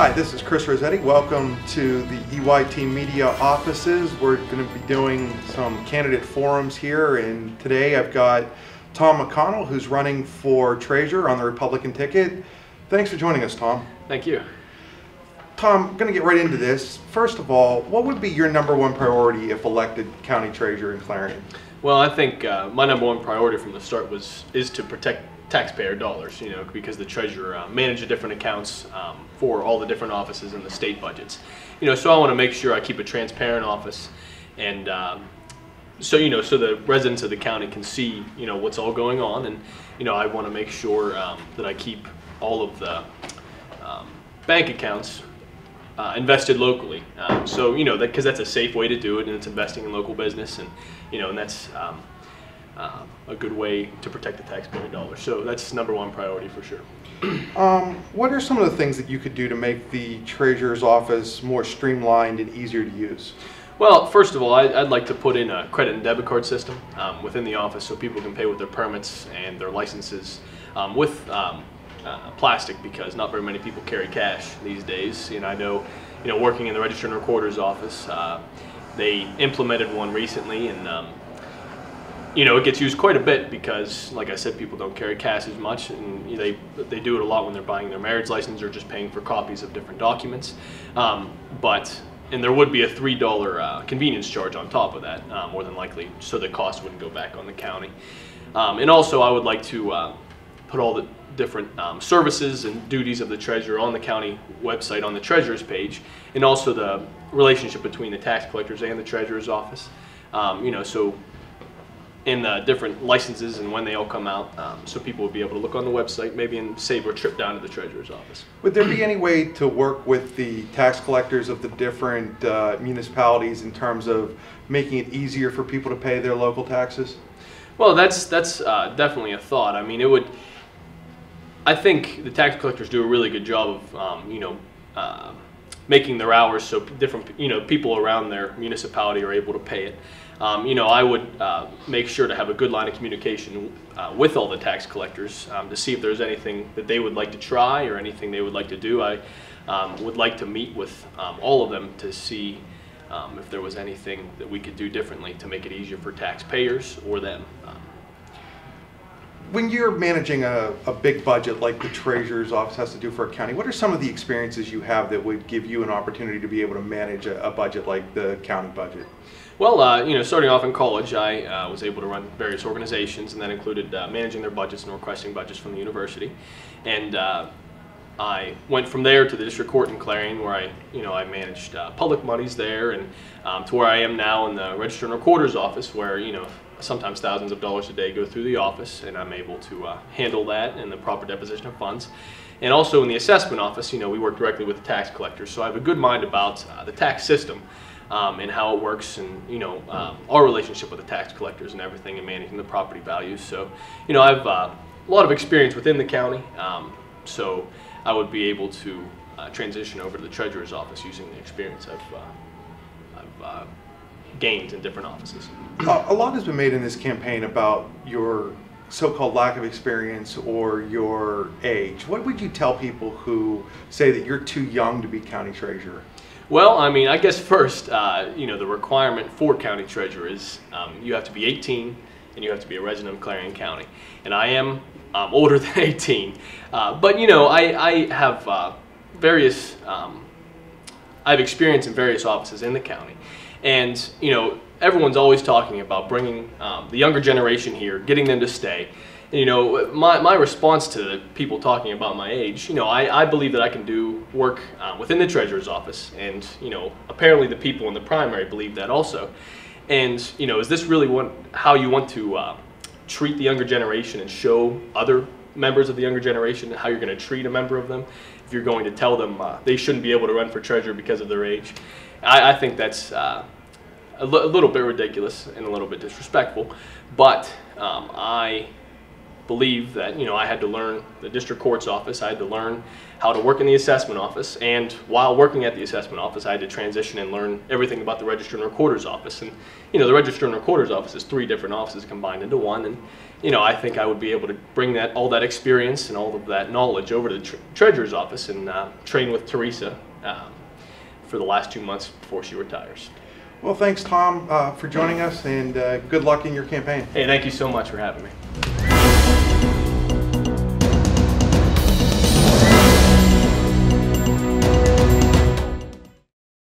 Hi, this is Chris Rossetti. Welcome to the EYT Media offices. We're going to be doing some candidate forums here, and today I've got Tom McConnell, who's running for treasurer on the Republican ticket. Thanks for joining us, Tom. Thank you. Tom, I'm going to get right into this. First of all, what would be your #1 priority if elected county treasurer in Clarion? Well, I think my #1 priority from the start is to protect taxpayer dollars, because the treasurer manages different accounts for all the different offices in the state budgets. So I want to make sure I keep a transparent office, and so the residents of the county can see what's all going on, and I want to make sure that I keep all of the bank accounts invested locally. Because that's a safe way to do it, and it's investing in local business, and that's a good way to protect the taxpayer dollars. So that's #1 priority for sure. What are some of the things that you could do to make the treasurer's office more streamlined and easier to use? Well, first of all, I'd like to put in a credit and debit card system within the office so people can pay with their permits and their licenses with plastic, because not very many people carry cash these days. I know, working in the Register and Recorder's office, they implemented one recently, and it gets used quite a bit because, like I said, people don't carry cash as much, and they do it a lot when they're buying their marriage license or just paying for copies of different documents. And there would be a $3 convenience charge on top of that, more than likely, so the cost wouldn't go back on the county. And also, I would like to put all the different services and duties of the treasurer on the county website on the treasurer's page, and also the relationship between the tax collectors and the treasurer's office. So in the different licenses and when they all come out, so people would be able to look on the website maybe and save a trip down to the treasurer's office. Would there be any way to work with the tax collectors of the different municipalities in terms of making it easier for people to pay their local taxes? Well, that's definitely a thought. I mean, I think the tax collectors do a really good job of making their hours so different people around their municipality are able to pay it. I would make sure to have a good line of communication with all the tax collectors to see if there's anything that they would like to try or anything they would like to do. I would like to meet with all of them to see if there was anything that we could do differently to make it easier for taxpayers or them. When you're managing a big budget like the treasurer's office has to do for a county, what are some of the experiences you have that would give you an opportunity to be able to manage a budget like the county budget? Well, starting off in college, I was able to run various organizations, and that included managing their budgets and requesting budgets from the university. And I went from there to the district court in Clarion, where I managed public monies there, and to where I am now in the Register and Recorder's office, where sometimes thousands of dollars a day go through the office, and I'm able to handle that and the proper deposition of funds. And also in the assessment office, we work directly with the tax collectors, so I have a good mind about the tax system and how it works, and our relationship with the tax collectors and everything, and managing the property values. So I have a lot of experience within the county, so I would be able to transition over to the treasurer's office using the experience I've gained in different offices. A lot has been made in this campaign about your so-called lack of experience or your age. What would you tell people who say that you're too young to be county treasurer? Well, I mean, I guess first, the requirement for county treasurer is you have to be 18 and you have to be a resident of Clarion County. And I am older than 18, but I have various, I have experience in various offices in the county, and everyone's always talking about bringing the younger generation here, getting them to stay. And, my response to the people talking about my age, I believe that I can do work within the treasurer's office, and apparently the people in the primary believe that also. And is this really how you want to treat the younger generation and show other members of the younger generation how you're going to treat a member of them? If you're going to tell them they shouldn't be able to run for treasurer because of their age, I think that's a little bit ridiculous and a little bit disrespectful. But I believe that, you know, I had to learn the district court's office, I had to learn how to work in the assessment office, and while working at the assessment office, I had to transition and learn everything about the Register and Recorder's office. And, you know, the Register and Recorder's office is 3 different offices combined into one, and, you know, I think I would be able to bring all that experience and all of that knowledge over to the Treasurer's office and train with Teresa for the last 2 months before she retires. Well, thanks, Tom, for joining us, and good luck in your campaign. Hey, thank you so much for having me.